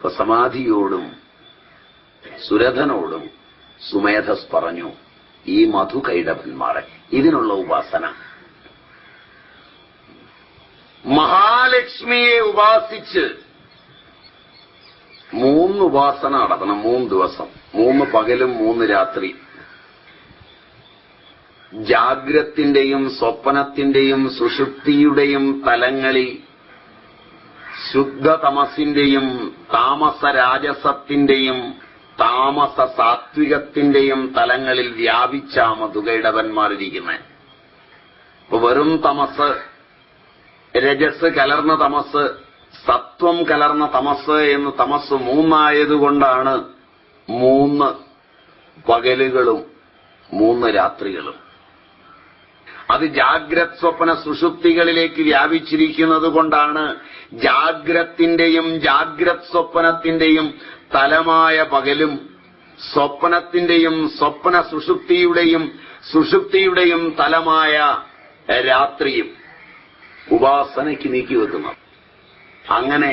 അപ്പൊ സമാധിയോടും സുരഥനോടും സുമേധസ് പറഞ്ഞു, ഈ മധുകൈടഭന്മാരെ ഇതിനുള്ള ഉപാസന, മഹാലക്ഷ്മിയെ ഉപാസിച്ച് 3 ഉപാസന നടത്തണം. 3 ദിവസം, 3 പകലും 3 രാത്രി. ജാഗ്രത്തിന്റെയും സ്വപ്നത്തിന്റെയും സുഷുപ്തിയുടെയും തലങ്ങളിൽ ശുദ്ധ തമസിന്റെയും താമസ രാജസത്തിന്റെയും താമസ സാത്വികത്തിന്റെയും തലങ്ങളിൽ വ്യാപിച്ച മധുകൈടവന്മാരിരിക്കുന്നത്. അപ്പൊ വെറും തമസ്, രജസ് കലർന്ന തമസ്, സത്വം കലർന്ന തമസ് എന്ന് തമസ് 3 ആയതുകൊണ്ടാണ് 3 പകലുകളും 3 രാത്രികളും. അത് ജാഗ്രത് സ്വപ്ന സുഷുപ്തികളിലേക്ക് വ്യാപിച്ചിരിക്കുന്നത് കൊണ്ടാണ് ജാഗ്രത്തിന്റെയും ജാഗ്രത് സ്വപ്നത്തിന്റെയും തലമായ പകലും സ്വപ്നത്തിന്റെയും സ്വപ്ന സുഷുപ്തിയുടെയും തലമായ രാത്രിയും ഉപാസനയ്ക്ക് നീക്കിവെക്കുന്നത്. അങ്ങനെ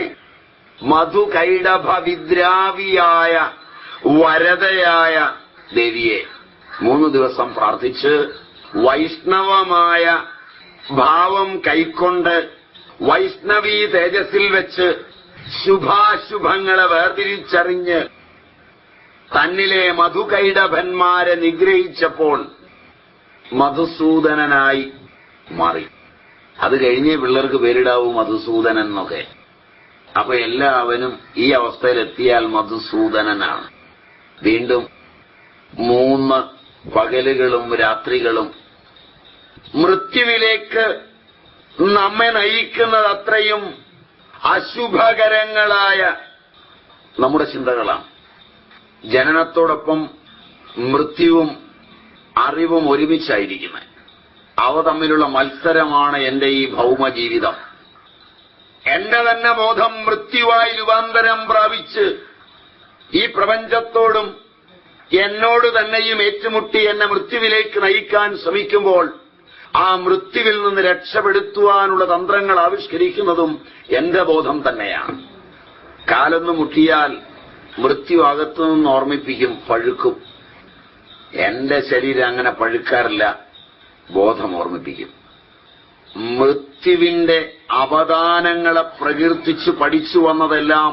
മധുകൈടഭവിദ്രാവിയായ വരദയായ ദേവിയെ 3 ദിവസം പ്രാർത്ഥിച്ച് വൈഷ്ണവമായ ഭാവം കൈക്കൊണ്ട് വൈഷ്ണവീ തേജസ്സിൽ വെച്ച് ശുഭാശുഭങ്ങളെ വേർതിരിച്ചറിഞ്ഞ് തന്നിലെ മധുകൈടഭന്മാരെ നിഗ്രഹിച്ചപ്പോൾ മധുസൂദനനായി മാറി. അത് കഴിഞ്ഞേ പിള്ളേർക്ക് പേരിടാവൂ മധുസൂദനൻ എന്നൊക്കെ. അപ്പൊ എല്ലാവരും ഈ അവസ്ഥയിലെത്തിയാൽ മധുസൂദനനാണ്. വീണ്ടും 3 പകലുകളും രാത്രികളും മൃത്യുവിലേക്ക് നമ്മെ നയിക്കുന്നതത്രയും അശുഭകരങ്ങളായ നമ്മുടെ ചിന്തകളാണ്. ജനനത്തോടൊപ്പം മൃത്യുവും അറിവും ഒരുമിച്ചായിരിക്കുന്നത്. അവ തമ്മിലുള്ള മത്സരമാണ് എന്റെ ഈ ഭൗമജീവിതം. എന്റെ തന്നെ ബോധം മൃത്യുവായി രൂപാന്തരം പ്രാപിച്ച് ഈ പ്രപഞ്ചത്തോടും എന്നോട് തന്നെയും ഏറ്റുമുട്ടി എന്നെ മൃത്യുവിലേക്ക് നയിക്കാൻ ശ്രമിക്കുമ്പോൾ ആ മൃത്യുവിൽ നിന്ന് രക്ഷപ്പെടുത്തുവാനുള്ള തന്ത്രങ്ങൾ ആവിഷ്കരിക്കുന്നതും എന്റെ ബോധം തന്നെയാണ്. കാലൊന്ന് മുട്ടിയാൽ മൃത്യു അകത്തുനിന്ന് ഓർമ്മിപ്പിക്കും, പഴുക്കും. എന്റെ ശരീരം അങ്ങനെ പഴുക്കാറില്ല, ബോധം ഓർമ്മിപ്പിക്കും. മൃത്യുവിന്റെ അവദാനങ്ങളെ പ്രകീർത്തിച്ചു പഠിച്ചു വന്നതെല്ലാം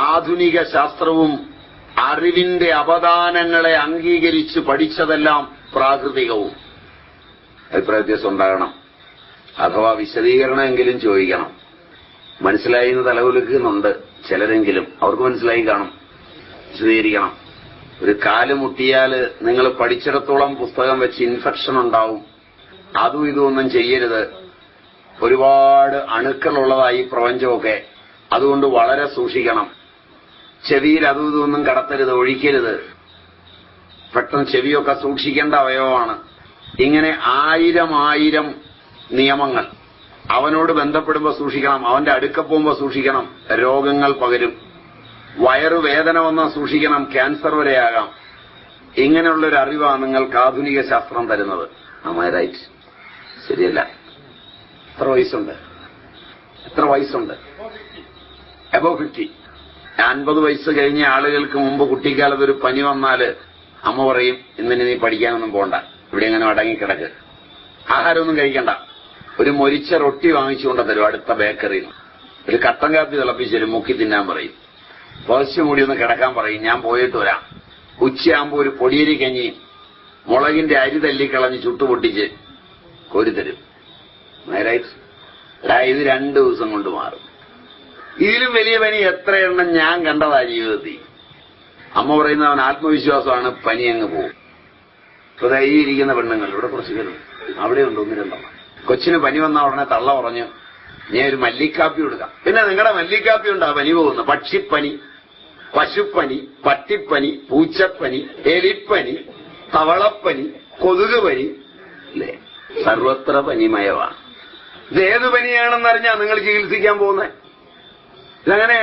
ആധുനിക ശാസ്ത്രവും അറിവിന്റെ അവദാനങ്ങളെ അംഗീകരിച്ച് പഠിച്ചതെല്ലാം പ്രാകൃതികവും. അഭിപ്രായ വ്യത്യാസം ഉണ്ടാകണം, അഥവാ വിശദീകരണമെങ്കിലും ചോദിക്കണം. മനസ്സിലായി എന്ന് തലകുലുക്കുന്നുണ്ട് ചിലരെങ്കിലും, അവർക്ക് മനസ്സിലായി കാണും, വിശദീകരിക്കണം. ഒരു കാല് മുട്ടിയാല് നിങ്ങൾ പഠിച്ചിടത്തോളം പുസ്തകം വെച്ച് ഇൻഫെക്ഷൻ ഉണ്ടാവും, അതും ഇതൊന്നും ചെയ്യരുത്, ഒരുപാട് അണുക്കളുള്ളതായി പ്രപഞ്ചമൊക്കെ, അതുകൊണ്ട് വളരെ സൂക്ഷിക്കണം, ചെവിയിൽ അതും ഇതൊന്നും കടത്തരുത്, ഒഴിക്കരുത്, പെട്ടെന്ന് ചെവിയൊക്കെ സൂക്ഷിക്കേണ്ട അവയവമാണ്. ഇങ്ങനെ 1000 നിയമങ്ങൾ. അവനോട് ബന്ധപ്പെടുമ്പോൾ സൂക്ഷിക്കണം, അവന്റെ അടുക്ക പോകുമ്പോൾ സൂക്ഷിക്കണം, രോഗങ്ങൾ പകരും. വയറുവേദന വന്നാൽ സൂക്ഷിക്കണം, ക്യാൻസർ വരെയാകാം. ഇങ്ങനെയുള്ളൊരു അറിവാണ് നിങ്ങൾക്ക് ആധുനിക ശാസ്ത്രം തരുന്നത്. റൈറ്റ്? ശരിയല്ല. എത്ര വയസ്സുണ്ട്? എബോ 50. 50 വയസ്സ് കഴിഞ്ഞ ആളുകൾക്ക് മുമ്പ് കുട്ടിക്കാലത്ത് ഒരു പനി വന്നാല് അമ്മ പറയും, ഇന്നിനി നീ പഠിക്കാനൊന്നും പോണ്ട, ഇവിടെ എങ്ങനെ അടങ്ങിക്കിടക്ക്, ആഹാരമൊന്നും കഴിക്കണ്ട, ഒരു മൊരിച്ച റൊട്ടി വാങ്ങിച്ചുകൊണ്ട് തരും അടുത്ത ബേക്കറിയിൽ, ഒരു കട്ടൻ കാപ്പി തിളപ്പിച്ചൊരു മുക്കി തിന്നാൻ പറയും, കുറച്ചും കൂടി ഒന്ന് കിടക്കാൻ പറയും, ഞാൻ പോയിട്ട് വരാം. ഉച്ചയാകുമ്പോൾ ഒരു പൊടിയരി കഞ്ഞി മുളകിന്റെ അരി തല്ലിക്കളഞ്ഞ് ചുട്ടുപൊട്ടിച്ച് കോരിത്തരും. റൈറ്റ്? ഇത് 2 ദിവസം കൊണ്ട് മാറും. ഇതിലും വലിയ പനി എത്ര എണ്ണം ഞാൻ കണ്ടതാ ജീവിതത്തിൽ. അമ്മ പറയുന്ന അവൻ ആത്മവിശ്വാസമാണ്, പനി അങ്ങ് പോകും. ഇപ്പൊ ഈ ഇരിക്കുന്ന പെണ്ണുങ്ങൾ ഇവിടെ കുറച്ച് പേരുണ്ട്, അവിടെ ഉണ്ട് 1-2. കൊച്ചിന് പനി വന്ന ഉടനെ തള്ള പറഞ്ഞു, ഞാൻ ഒരു മല്ലിക്കാപ്പി കൊടുക്കാം. പിന്നെ നിങ്ങളുടെ മല്ലിക്കാപ്പി ഉണ്ടാ പനി പോകുന്നു. പക്ഷിപ്പനി, പശുപ്പനി, പട്ടിപ്പനി, പൂച്ചപ്പനി, എലിപ്പനി, തവളപ്പനി, കൊതുക് പനി, അല്ലേ? സർവത്ര പനിമയമാണ്. ഇതേത് പനിയാണെന്നറിഞ്ഞാ നിങ്ങൾ ചികിത്സിക്കാൻ പോകുന്നത്? ഇതങ്ങനെ.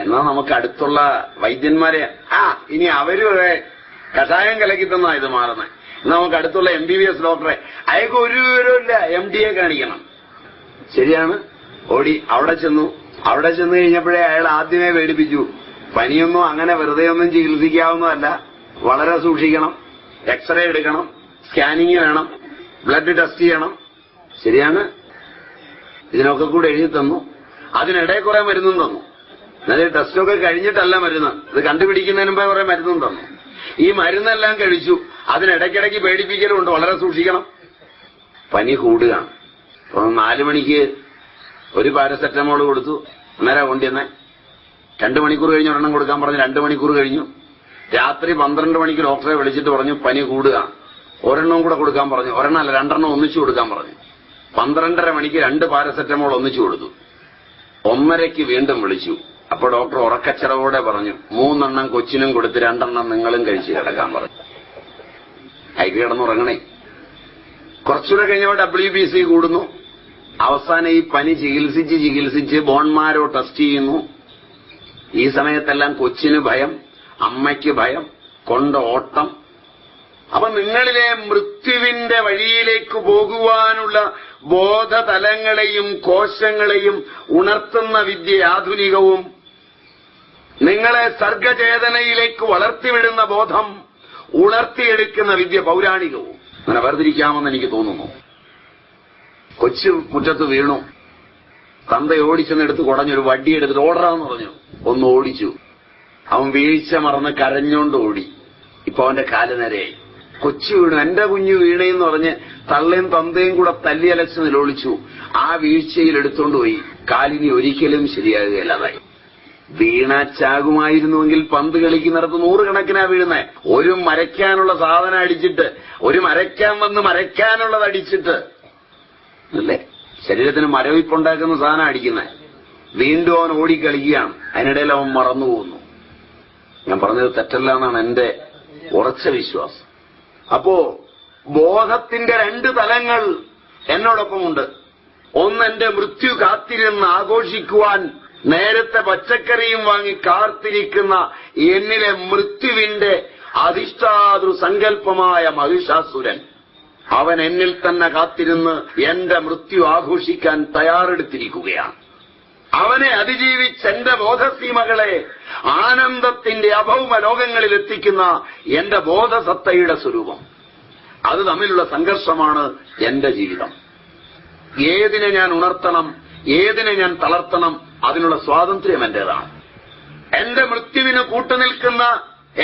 എന്നാ നമുക്ക് അടുത്തുള്ള വൈദ്യന്മാരെ, ഇനി അവരും കഷായം കലക്കി തന്നാ ഇത് മാറുന്നത്. നമുക്ക് അടുത്തുള്ള MBBS ഡോക്ടറെ, അയാൾക്ക് ഒരു വിവരമില്ല, MD കാണിക്കണം. ശരിയാണ്. ഓടി അവിടെ ചെന്നു കഴിഞ്ഞപ്പോഴേ അയാൾ ആദ്യമേ പേടിപ്പിച്ചു, പനിയൊന്നും അങ്ങനെ വെറുതെ ഒന്നും ചികിത്സിക്കാവുന്നതല്ല. വളരെ സൂക്ഷിക്കണം. എക്സ്റേ എടുക്കണം, സ്കാനിങ് വേണം, ബ്ലഡ് ടെസ്റ്റ് ചെയ്യണം. ശരിയാണ്. ഇതിനൊക്കെ കൂടെ എഴുതി തന്നു. അതിനിടെ കുറെ മരുന്നും തന്നു. എന്നാൽ ടെസ്റ്റൊക്കെ കഴിഞ്ഞിട്ടല്ല മരുന്ന്, ഇത് കണ്ടുപിടിക്കുന്നതിന് മുമ്പേ കുറെ മരുന്നും തന്നു. ഈ മരുന്നെല്ലാം കഴിച്ചു. അതിനിടയ്ക്കിടയ്ക്ക് പേടിപ്പിക്കലുണ്ട്, വളരെ സൂക്ഷിക്കണം. പനി കൂടുകയാണ്. അപ്പൊ 4 മണിക്ക് ഒരു പാരസെറ്റമോൾ കൊടുത്തു. അന്നേരം കൊണ്ടുവന്നേ 2 മണിക്കൂർ കഴിഞ്ഞ് ഒരെണ്ണം കൊടുക്കാൻ പറഞ്ഞു. 2 മണിക്കൂർ കഴിഞ്ഞു. രാത്രി 12 മണിക്ക് ഡോക്ടറെ വിളിച്ചിട്ട് പറഞ്ഞു പനി കൂടുകയാണ്, ഒരെണ്ണവും കൂടെ കൊടുക്കാൻ പറഞ്ഞു. ഒരെണ്ണമല്ല, 2 എണ്ണം ഒന്നിച്ചു കൊടുക്കാൻ പറഞ്ഞു. 12:30 മണിക്ക് 2 പാരസെറ്റമോൾ ഒന്നിച്ചു കൊടുത്തു. 1:30ക്ക് വീണ്ടും വിളിച്ചു. അപ്പൊ ഡോക്ടർ ഉറക്കച്ചടവോടെ പറഞ്ഞു 3 എണ്ണം കൊച്ചിനും കൊടുത്ത് 2 എണ്ണം നിങ്ങളും കഴിച്ച് കിടക്കാൻ പറഞ്ഞു. അയക്ക് കിടന്നുറങ്ങണേ. കുറച്ചുകൂടെ കഴിഞ്ഞപ്പോൾ WBC കൂടുന്നു. അവസാനം ഈ പനി ചികിത്സിച്ച് ബോൺമാരോ ടെസ്റ്റ് ചെയ്യുന്നു. ഈ സമയത്തെല്ലാം കൊച്ചിന് ഭയം, അമ്മയ്ക്ക് ഭയം, കൊണ്ട് ഓട്ടം. അപ്പൊ നിങ്ങളിലെ മൃത്യുവിന്റെ വഴിയിലേക്ക് പോകുവാനുള്ള ബോധതലങ്ങളെയും കോശങ്ങളെയും ഉണർത്തുന്ന വിദ്യ ആധുനികവും, നിങ്ങളെ സർഗചേതനയിലേക്ക് വളർത്തിവിടുന്ന ബോധം ഉണർത്തിയെടുക്കുന്ന വിദ്യ പൗരാണികവും. അങ്ങനെ വേർതിരിക്കാമെന്ന് എനിക്ക് തോന്നുന്നു. കൊച്ചു മുറ്റത്ത് വീണു. തന്ത ഓടിച്ചെന്നെടുത്ത് കുടഞ്ഞൊരു വടി എടുത്തിട്ട് ഓടറാന്ന് പറഞ്ഞു. ഒന്ന് ഓടിച്ചു. അവൻ വീഴ്ച മറന്ന് കരഞ്ഞോണ്ട് ഓടി. ഇപ്പൊ അവന്റെ കാല് നേരെയായി. കൊച്ചു വീണു, എന്റെ കുഞ്ഞു വീണേന്ന് പറഞ്ഞ് തള്ളയും തന്തയും കൂടെ തല്ലിയലച്ച് നിലവിളിച്ചു. ആ വീഴ്ചയിൽ എടുത്തോണ്ട് പോയി. കാലിനി ഒരിക്കലും ശരിയാകുകയില്ലാതായി. വീണാച്ചാകുമായിരുന്നുവെങ്കിൽ പന്ത് കളിക്കുന്നിടത്ത് 100 കണക്കിനാ വീഴുന്നേ. ഒരു മരയ്ക്കാനുള്ള സാധനം അടിച്ചിട്ട്, ഒരു മരയ്ക്കാൻ വന്ന് മരയ്ക്കാനുള്ളത് അടിച്ചിട്ട് അല്ലേ, ശരീരത്തിന് മരവിപ്പുണ്ടാക്കുന്ന സാധനം അടിക്കുന്നേ. വീണ്ടും അവൻ ഓടിക്കളിക്കുകയാണ്. അതിനിടയിൽ അവൻ മറന്നു പോകുന്നു. ഞാൻ പറഞ്ഞത് തെറ്റല്ല എന്നാണ് എന്റെ ഉറച്ച വിശ്വാസം. അപ്പോ ബോധത്തിന്റെ 2 തലങ്ങൾ എന്നോടൊപ്പമുണ്ട്. ഒന്ന്, എന്റെ മൃത്യു കാത്തിരുന്ന് ആഘോഷിക്കുവാൻ നേരത്തെ പച്ചക്കറിയും വാങ്ങി കാത്തിരിക്കുന്ന എന്നിലെ മൃത്യുവിന്റെ അധിഷ്ഠാതൃ സങ്കല്പമായ മഹിഷാസുരൻ. അവൻ എന്നിൽ തന്നെ കാത്തിരുന്ന് എന്റെ മൃത്യു ആഘോഷിക്കാൻ തയ്യാറെടുത്തിരിക്കുകയാണ്. അവനെ അതിജീവിച്ച് എന്റെ ബോധസീമകളെ ആനന്ദത്തിന്റെ അഭൗമ ലോകങ്ങളിൽ എത്തിക്കുന്ന എന്റെ ബോധസത്തയുടെ സ്വരൂപം. അത് തമ്മിലുള്ള സംഘർഷമാണ് എന്റെ ജീവിതം. ഏതിനെ ഞാൻ ഉണർത്തണം, ഏതിനെ ഞാൻ തളർത്തണം, അതിനുള്ള സ്വാതന്ത്ര്യം എന്റേതാണ്. എന്റെ മൃത്യുവിന് കൂട്ടുനിൽക്കുന്ന,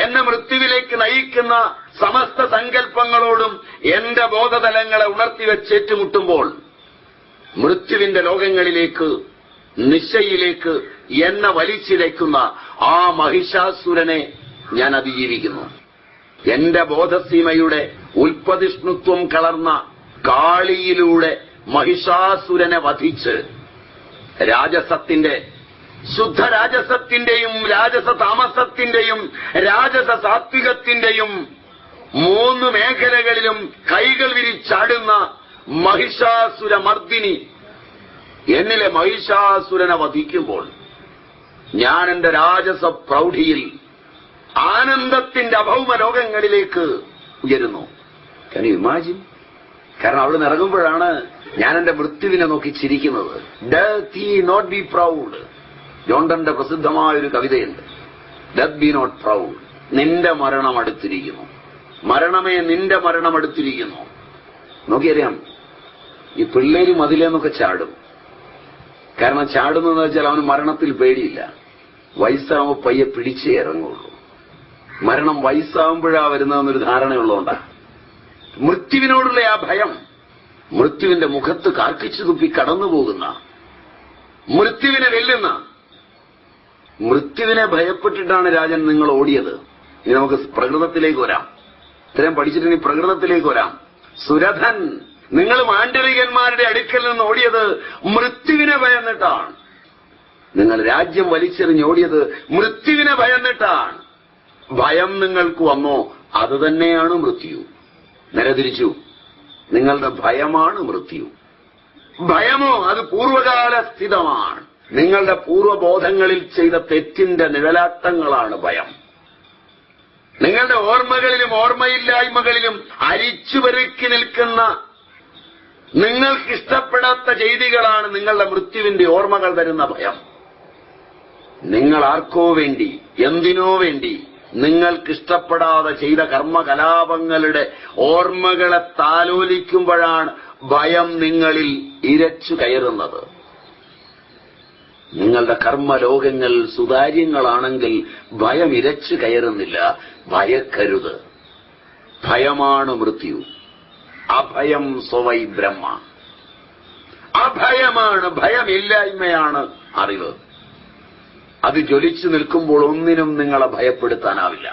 എന്നെ മൃത്യുവിലേക്ക് നയിക്കുന്ന സമസ്ത സങ്കല്പങ്ങളോടും എന്റെ ബോധതലങ്ങളെ ഉണർത്തിവെച്ചേറ്റുമുട്ടുമ്പോൾ മൃത്യുവിന്റെ ലോകങ്ങളിലേക്ക്, നിശയിലേക്ക് എന്നെ വലിച്ചിഴയ്ക്കുന്ന ആ മഹിഷാസുരനെ ഞാൻ അതിജീവിക്കുന്നു. എന്റെ ബോധസീമയുടെ ഉൽപ്പതിഷ്ണുത്വം കളർന്ന കാളിയിലൂടെ മഹിഷാസുരനെ വധിച്ച് രാജസത്തിന്റെ, ശുദ്ധരാജസത്തിന്റെയും രാജസ താമസത്തിന്റെയും രാജസ സാത്വികത്തിന്റെയും 3 മേഖലകളിലും കൈകൾ വിരിച്ചാടുന്ന മഹിഷാസുരമർദ്ദിനി എന്നിലെ മഹിഷാസുരനെ വധിക്കുമ്പോൾ ഞാൻ എന്റെ രാജസ പ്രൗഢിയിൽ ആനന്ദത്തിന്റെ അഭൗമ ലോകങ്ങളിലേക്ക് ഉയരുന്നു. Can you imagine? കാരണം അവിടെ നിന്ന് ഇറങ്ങുമ്പോഴാണ് ഞാൻ എന്റെ മൃത്യുവിനെ നോക്കി ചിരിക്കുന്നത്. Death ye not be proud. ജോണ്ടന്റെ പ്രസിദ്ധമായൊരു കവിതയുണ്ട്. Death be not proud. നിന്റെ മരണം അടുത്തിരിക്കുന്നു. മരണമേ, നിന്റെ മരണം അടുത്തിരിക്കുന്നു. നോക്കിയറിയാം, ഈ പിള്ളേര് മതിലെന്നൊക്കെ ചാടും. കാരണം ചാടുന്നതെന്ന് വെച്ചാൽ അവന് മരണത്തിൽ പേടിയില്ല. വയസ്സാവുമ്പോൾ പയ്യെ പിടിച്ചേ ഇറങ്ങുള്ളൂ. മരണം വയസ്സാവുമ്പോഴാ വരുന്നതെന്നൊരു ധാരണയുള്ളതുകൊണ്ടാണ്. മൃത്യുവിനോടുള്ള ആ ഭയം, മൃത്യുവിന്റെ മുഖത്ത് കാർക്കിച്ചു തുപ്പി കടന്നുപോകുന്ന, മൃത്യുവിനെ വെല്ലുന്ന, മൃത്യുവിനെ ഭയപ്പെട്ടിട്ടാണ് രാജൻ നിങ്ങൾ ഓടിയത്. ഇനി നമുക്ക് പ്രകൃതത്തിലേക്ക് വരാം. ഇത്രയും പഠിച്ചിട്ട് ഇനി പ്രകൃതത്തിലേക്ക് വരാം. സുരഥൻ, നിങ്ങൾ മാണ്ഡലികന്മാരുടെ അടുക്കൽ നിന്ന് ഓടിയത് മൃത്യുവിനെ ഭയന്നിട്ടാണ്. നിങ്ങൾ രാജ്യം വലിച്ചെറിഞ്ഞോടിയത് മൃത്യുവിനെ ഭയന്നിട്ടാണ്. ഭയം നിങ്ങൾക്ക് വന്നോ, അത് തന്നെയാണ് മൃത്യു. നിലതിരിച്ചു, നിങ്ങളുടെ ഭയമാണ് മൃത്യു. ഭയമോ, അത് പൂർവകാല സ്ഥിതമാണ്. നിങ്ങളുടെ പൂർവബോധങ്ങളിൽ ചെയ്ത തെറ്റിന്റെ നിഴലാട്ടങ്ങളാണ് ഭയം. നിങ്ങളുടെ ഓർമ്മകളിലും ഓർമ്മയില്ലായ്മകളിലും അരിച്ചുപെറുക്കി നിൽക്കുന്ന നിങ്ങൾക്കിഷ്ടപ്പെടാത്ത ചെയ്തികളാണ് നിങ്ങളുടെ മൃത്യുവിന്റെ ഓർമ്മകൾ തരുന്ന ഭയം. നിങ്ങൾ ആർക്കോ വേണ്ടി, എന്തിനോ വേണ്ടി നിങ്ങൾക്കിഷ്ടപ്പെടാതെ ചെയ്ത കർമ്മകലാപങ്ങളുടെ ഓർമ്മകളെ താലോലിക്കുമ്പോഴാണ് ഭയം നിങ്ങളിൽ ഇരച്ചു കയറുന്നത്. നിങ്ങളുടെ കർമ്മലോകങ്ങൾ സുതാര്യങ്ങളാണെങ്കിൽ ഭയം ഇരച്ചു കയറുന്നില്ല. ഭയക്കരുത്. ഭയമാണ് മൃത്യു. അഭയം സ്വവൈ ബ്രഹ്മ. അഭയമാണ്, ഭയമില്ലായ്മയാണ് അറിവ്. അത് ജ്വലിച്ചു നിൽക്കുമ്പോൾ ഒന്നിനും നിങ്ങളെ ഭയപ്പെടുത്താനാവില്ല.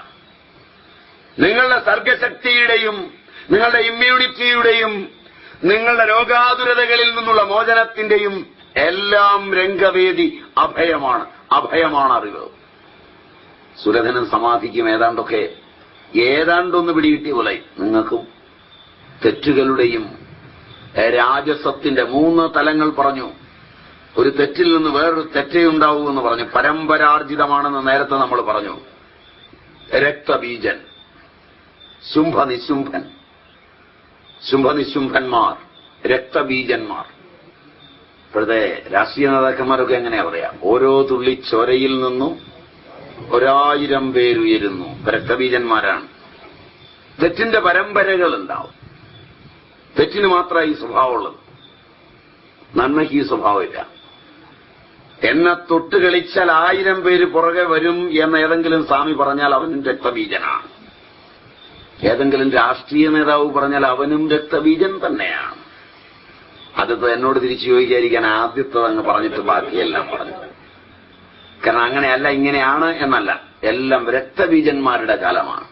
നിങ്ങളുടെ സർഗശക്തിയുടെയും നിങ്ങളുടെ ഇമ്മ്യൂണിറ്റിയുടെയും നിങ്ങളുടെ രോഗാതുരതകളിൽ നിന്നുള്ള മോചനത്തിന്റെയും എല്ലാം രംഗവേദി അഭയമാണ്. അഭയമാണ് അറിവ്. സുരഥനും സമാധിക്കും ഏതാണ്ടൊന്ന് പിടികിട്ടിയ പോലെ നിങ്ങൾക്കും തെറ്റുകളുടെയും രാജസത്തിന്റെ 3 തലങ്ങൾ പറഞ്ഞു. ഒരു തെറ്റിൽ നിന്ന് വേറൊരു തെറ്റേ ഉണ്ടാവൂ എന്ന് പറഞ്ഞു. പരമ്പരാർജിതമാണെന്ന് നേരത്തെ നമ്മൾ പറഞ്ഞു. രക്തബീജൻ, ശുംഭനിശുംഭൻ, ശുംഭനിശുംഭന്മാർ, രക്തബീജന്മാർ. ഇപ്പോഴത്തെ രാഷ്ട്രീയ നേതാക്കന്മാരൊക്കെ എങ്ങനെയാ പറയാ? ഓരോ തുള്ളി ചോരയിൽ നിന്നും 1000 പേരുയരുന്നു. രക്തബീജന്മാരാണ്. തെറ്റിന്റെ പരമ്പരകൾ ഉണ്ടാവും. തെറ്റിന് മാത്രമായി ഈ സ്വഭാവമുള്ളത്. നന്മയ്ക്ക് ഈ സ്വഭാവമില്ല. എന്നെ തൊട്ട് കളിച്ചാൽ 1000 പേര് പുറകെ വരും എന്ന് ഏതെങ്കിലും സ്വാമി പറഞ്ഞാൽ അവനും രക്തബീജനാണ്. ഏതെങ്കിലും രാഷ്ട്രീയ നേതാവ് പറഞ്ഞാൽ അവനും രക്തബീജൻ തന്നെയാണ്. അത് എന്നോട് തിരിച്ചു ചോദിക്കാതിരിക്കാൻ ആദ്യത്തത് അങ്ങ് പറഞ്ഞിട്ട് ബാക്കിയെല്ലാം പറഞ്ഞു. കാരണം അങ്ങനെയല്ല, ഇങ്ങനെയാണ് എന്നല്ല. എല്ലാം രക്തബീജന്മാരുടെ കാലമാണ്.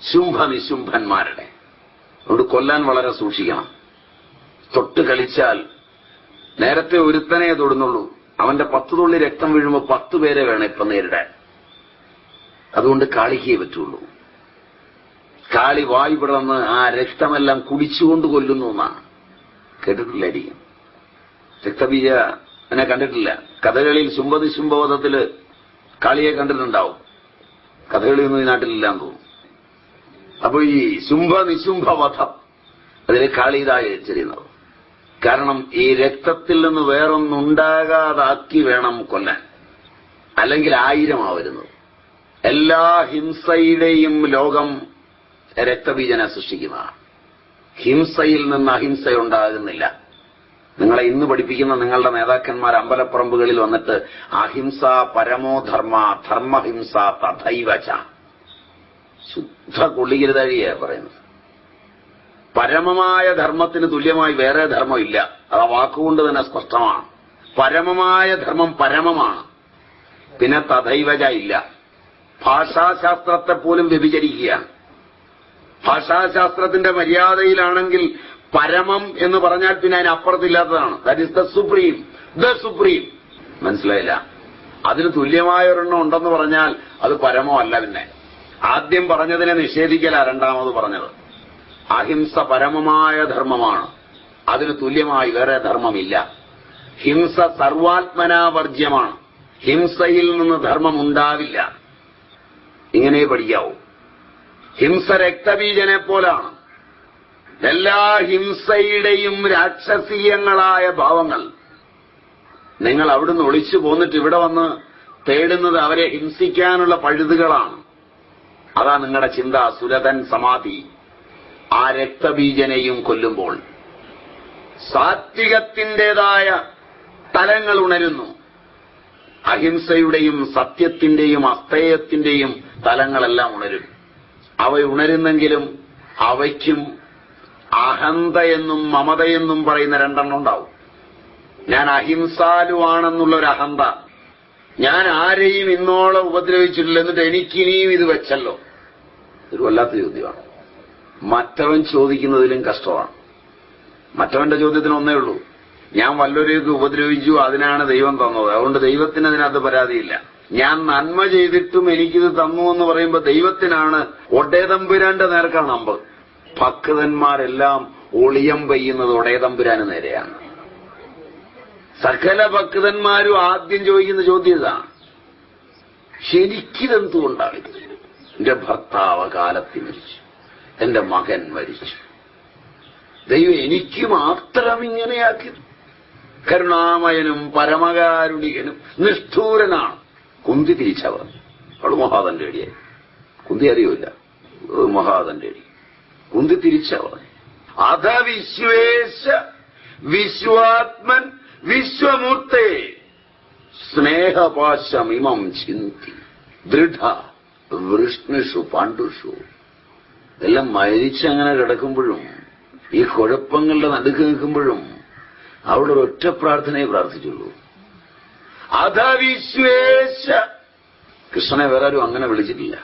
ശുംഭനിശുംഭന്മാരുടെ. അതുകൊണ്ട് കൊല്ലാൻ വളരെ സൂക്ഷിക്കണം. തൊട്ട് കളിച്ചാൽ നേരത്തെ ഒരുത്തനെ തൊടുന്നുള്ളൂ. അവന്റെ 10 തുള്ളി രക്തം വീഴുമ്പോൾ 10 പേരെ വേണം ഇപ്പൊ നേരിടാൻ. അതുകൊണ്ട് കാളിക്കേ പറ്റുള്ളൂ. കാളി വായു പിളർന്ന് ആ രക്തമെല്ലാം കുടിച്ചുകൊണ്ട് കൊല്ലുന്നു എന്നാണ്. കേട്ടിട്ടില്ലായിരിക്കും. രക്തബീജ എന്നെ കണ്ടിട്ടില്ല. കഥകളിയിൽ ശുംഭനിശുംഭവധത്തില് കാളിയെ കണ്ടിട്ടുണ്ടാവും. കഥകളിയൊന്നും ഈ നാട്ടിലില്ലാന്ന് തോന്നുന്നു. അപ്പൊ ഈ ശുംഭനിശുംഭവധം അതിൽ കാളി ഇതായി ചെയ്യുന്നത്. കാരണം ഈ രക്തത്തിൽ നിന്ന് വേറൊന്നുണ്ടാകാതാക്കി വേണം കൊല്ലാൻ. അല്ലെങ്കിൽ 1000 വരുന്നത്. എല്ലാ ഹിംസയുടെയും ലോകം രക്തബീജനെ സൃഷ്ടിക്കുന്നതാണ്. ഹിംസയിൽ നിന്ന് അഹിംസയുണ്ടാകുന്നില്ല. നിങ്ങളെ ഇന്ന് പഠിപ്പിക്കുന്ന നിങ്ങളുടെ നേതാക്കന്മാർ അമ്പലപ്പറമ്പുകളിൽ വന്നിട്ട് അഹിംസ പരമോ ധർമ്മ, ധർമ്മഹിംസ തഥൈവച. ശുദ്ധ കൊള്ളികരുതാഴിയാ പറയുന്നത്. പരമമായ ധർമ്മത്തിന് തുല്യമായി വേറെ ധർമ്മമില്ല. അത് ആ വാക്കുകൊണ്ട് തന്നെ സ്പഷ്ടമാണ്. പരമമായ ധർമ്മം പരമമാണ്. പിന്നെ തഥൈവച ഇല്ല. ഭാഷാശാസ്ത്രത്തെ പോലും വ്യഭിചരിക്കുകയാണ്. ഭാഷാശാസ്ത്രത്തിന്റെ മര്യാദയിലാണെങ്കിൽ പരമം എന്ന് പറഞ്ഞാൽ പിന്നെ അതിനപ്പുറത്തില്ലാത്തതാണ്. That is the supreme. The supreme. മനസ്സിലായില്ല? അതിന് തുല്യമായ ഒരെണ്ണം ഉണ്ടെന്ന് പറഞ്ഞാൽ അത് പരമോ അല്ല. പിന്നെ ആദ്യം പറഞ്ഞതിനെ നിഷേധിക്കല രണ്ടാമത് പറഞ്ഞത്. അഹിംസ പരമമായ ധർമ്മമാണ്. അതിന് തുല്യമായി വേറെ ധർമ്മമില്ല. ഹിംസ സർവാത്മനാവർജ്യമാണ്. ഹിംസയിൽ നിന്ന് ധർമ്മം ഉണ്ടാവില്ല. ഇങ്ങനെ പഠിക്കാവൂ. ഹിംസ രക്തബീജനെ പോലാണ്. എല്ലാ ഹിംസയുടെയും രാക്ഷസീയങ്ങളായ ഭാവങ്ങൾ നിങ്ങൾ അവിടുന്ന് ഒളിച്ചു പോന്നിട്ട് ഇവിടെ വന്ന് തേടുന്നത് അവരെ ഹിംസിക്കാനുള്ള പഴുതുകളാണ്. അതാ നിങ്ങളുടെ ചിന്ത. സുരഥൻ സമാധി ആ രക്തബീജനെയും കൊല്ലുമ്പോൾ സാത്വികത്തിൻ്റെതായ തലങ്ങൾ ഉണരുന്നു. അഹിംസയുടെയും സത്യത്തിന്റെയും അസ്തേയത്തിന്റെയും തലങ്ങളെല്ലാം ഉണരും. അവ ഉണരുന്നെങ്കിലും അവയ്ക്കും അഹന്തയെന്നും മമതയെന്നും പറയുന്ന 2 എണ്ണം ഉണ്ടാവും. ഞാൻ അഹിംസാലുവാണെന്നുള്ളൊരു അഹന്ത. ഞാൻ ആരെയും ഇന്നോളം ഉപദ്രവിച്ചിട്ടില്ല, എന്നിട്ട് എനിക്കിനിയും ഇത് വെച്ചല്ലോ. ഒരു വല്ലാത്ത ചോദ്യമാണ്. മറ്റവൻ ചോദിക്കുന്നതിലും കഷ്ടമാണ്. മറ്റവന്റെ ചോദ്യത്തിന് ഒന്നേ ഉള്ളൂ, ഞാൻ വല്ലവരെയൊക്കെ ഉപദ്രവിച്ചു, അതിനാണ് ദൈവം തന്നത്, അതുകൊണ്ട് ദൈവത്തിന് അതിനകത്ത് പരാതിയില്ല. ഞാൻ നന്മ ചെയ്തിട്ടും എനിക്കിത് തന്നു എന്ന് പറയുമ്പോൾ ദൈവത്തിനാണ് ഒടേതമ്പുരാന്റെ നേർക്കാണ് അമ്പ്. ഭക്തന്മാരെല്ലാം ഒളിയം പെയ്യുന്നത് ഒടേതമ്പുരാന് നേരെയാണ്. സകല ഭക്തന്മാരും ആദ്യം ചോദിക്കുന്ന ചോദ്യം ഇതാണ്, ശരിക്കിതെന്തുകൊണ്ടാണ്? എന്റെ ഭർത്താവ് കാലത്തിൽ മരിച്ചു, എന്റെ മകൻ മരിച്ചു, ദൈവം എനിക്ക് മാത്രം ഇങ്ങനെയാക്കി. കരുണാമയനും പരമകാരുണികനും നിഷ്ഠൂരനാണ്. കുന്തി തിരിച്ചാ പറഞ്ഞു. അവള് മഹാതന്റെ അടിയായി. കുന്തി അറിയൂല, മഹാതന്റെ അടി. കുന്തി തിരിച്ചാ പറഞ്ഞു. അധ വിശ്വേശ വിശ്വാത്മൻ വിശ്വമൂർത്തേ സ്നേഹപാശമിമം ചിന്തി ദൃഢ വൃഷ്ണിഷു പാണ്ഡുഷു. എല്ലാം മരിച്ചങ്ങനെ കിടക്കുമ്പോഴും ഈ കുഴപ്പങ്ങളുടെ നടുക്ക് നിൽക്കുമ്പോഴും അവിടെ ഒരൊറ്റ പ്രാർത്ഥനയെ പ്രാർത്ഥിച്ചുള്ളൂ. അധ വിശ്വേശ. കൃഷ്ണനെ വേറെ ആരും അങ്ങനെ വിളിച്ചിട്ടില്ല.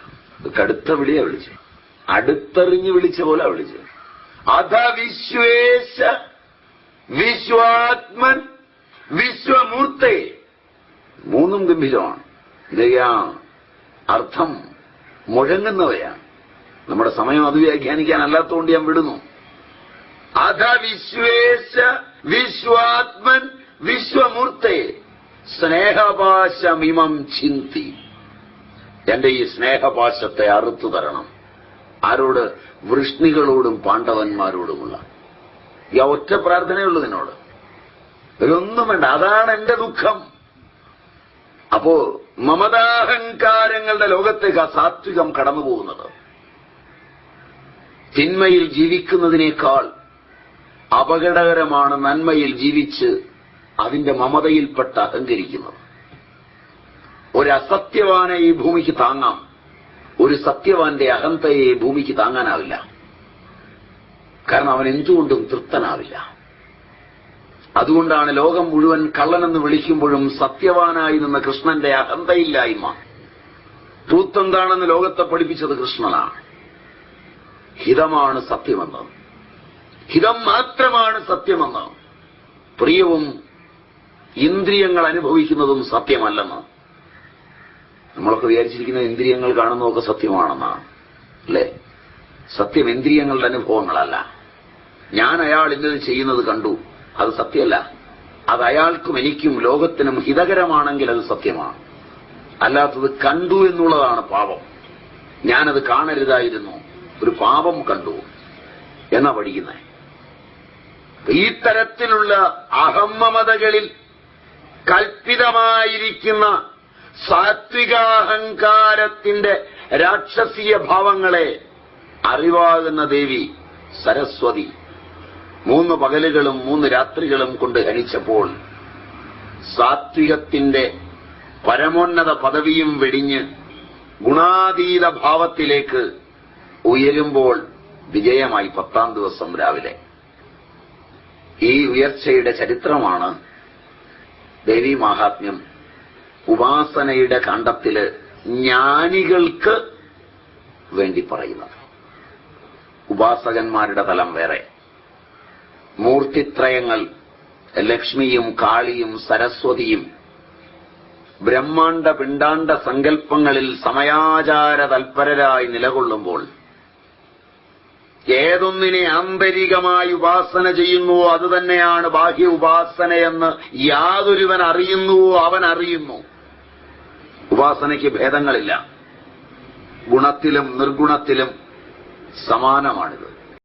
കടുത്ത വിളിയാ വിളിച്ചു, അടുത്തെറിഞ്ഞ് വിളിച്ച പോലെ വിളിച്ചു. അധ വിശ്വേശ വിശ്വാത്മൻ വിശ്വമൂർത്തേ. മൂന്നും ഗംഭീരമാണ്. ഇതൊക്കെയാ അർത്ഥം മുഴങ്ങുന്നവയാണ്. നമ്മുടെ സമയം അത് വ്യാഖ്യാനിക്കാൻ അല്ലാത്തതുകൊണ്ട് ഞാൻ വിടുന്നു. അധ വിശ്വേശ വിശ്വാത്മൻ വിശ്വമൂർത്തേ സ്നേഹപാശമിമം ചിന്തി. എന്റെ ഈ സ്നേഹപാശത്തെ അറുത്തു തരണം. ആരോട്? വൃഷ്ണികളോടും പാണ്ഡവന്മാരോടുമുള്ള ഈ ഒറ്റ പ്രാർത്ഥനയുള്ളൂ നിന്നോട്. ഇതൊന്നും വേണ്ട. അതാണ് എന്റെ ദുഃഖം. അപ്പോ മമതാഹങ്കാരങ്ങളുടെ ലോകത്തേക്ക് ആ സാത്വികം കടന്നു പോകുന്നത്. തിന്മയിൽ ജീവിക്കുന്നതിനേക്കാൾ അപകടകരമാണ് നന്മയിൽ ജീവിച്ച് അതിന്റെ മമതയിൽപ്പെട്ട് അഹങ്കരിക്കുന്നത്. ഒരു അസത്യവാനെ ഈ ഭൂമിക്ക് താങ്ങാം, ഒരു സത്യവാന്റെ അഹന്തയെ ഈ ഭൂമിക്ക് താങ്ങാനാവില്ല. കാരണം അവൻ എന്തുകൊണ്ടും തൃപ്തനാവില്ല. അതുകൊണ്ടാണ് ലോകം മുഴുവൻ കള്ളനെന്ന് വിളിക്കുമ്പോഴും സത്യവാനായി നിന്ന കൃഷ്ണന്റെ അഹന്തയില്ലായ്മ. ട്രൂത്ത് എന്താണെന്ന് ലോകത്തെ പഠിപ്പിച്ചത് കൃഷ്ണനാണ്. ഹിതമാണ് സത്യമെന്ന്, ഹിതം മാത്രമാണ് സത്യമെന്ന്, പ്രിയവും ഇന്ദ്രിയങ്ങൾ അനുഭവിക്കുന്നതും സത്യമല്ലെന്ന്. നമ്മളൊക്കെ വിചാരിച്ചിരിക്കുന്ന ഇന്ദ്രിയങ്ങൾ കാണുന്നതൊക്കെ സത്യമാണെന്നാണ്, അല്ലേ? സത്യം ഇന്ദ്രിയങ്ങളുടെ അനുഭവങ്ങളല്ല. ഞാൻ അയാൾ ഇന്നത് ചെയ്യുന്നത് കണ്ടു, അത് സത്യമല്ല. അത് അയാൾക്കും എനിക്കും ലോകത്തിനും ഹിതകരമാണെങ്കിൽ അത് സത്യമാണ്. അല്ലാത്തത് കണ്ടു എന്നുള്ളതാണ് പാപം. ഞാനത് കാണരുതായിരുന്നു, ഒരു പാപം കണ്ടു എന്നാ പഠിക്കുന്നത്. ഈ തരത്തിലുള്ള അഹമ്മമതകളിൽ കൽപ്പിതമായിരിക്കുന്ന സാത്വികാഹങ്കാരത്തിന്റെ രാക്ഷസീയ ഭാവങ്ങളെ അറിവാകുന്ന ദേവി സരസ്വതി 3 പകലുകളും 3 രാത്രികളും കൊണ്ട് ഹനിച്ചപ്പോൾ സാത്വികത്തിന്റെ പരമോന്നത പദവിയും വെടിഞ്ഞ് ഗുണാതീത ഭാവത്തിലേക്ക് ഉയരുമ്പോൾ വിജയമായി 10ാം ദിവസം രാവിലെ. ഈ ഉയർച്ചയുടെ ചരിത്രമാണ് ദേവീ മാഹാത്മ്യം ഉപാസനയുടെ കാണ്ഡത്തില് ജ്ഞാനികൾക്ക് വേണ്ടി പറയുന്നത്. ഉപാസകന്മാരുടെ തലം വേറെ. മൂർത്തിത്രയങ്ങൾ ലക്ഷ്മിയും കാളിയും സരസ്വതിയും ബ്രഹ്മാണ്ഡ പിണ്ടാണ്ഡ സങ്കല്പങ്ങളിൽ സമയാചാര തൽപരരായി നിലകൊള്ളുമ്പോൾ ഏതൊന്നിനെ ആന്തരികമായി ഉപാസന ചെയ്യുന്നുവോ അതുതന്നെയാണ് ബാഹ്യ ഉപാസനയെന്ന് യാതൊരുവൻ അറിയുന്നുവോ അവൻ അറിയുന്നു. ഉപാസനയ്ക്ക് ഭേദങ്ങളില്ല. ഗുണത്തിലും നിർഗുണത്തിലും സമാനമാണിത്.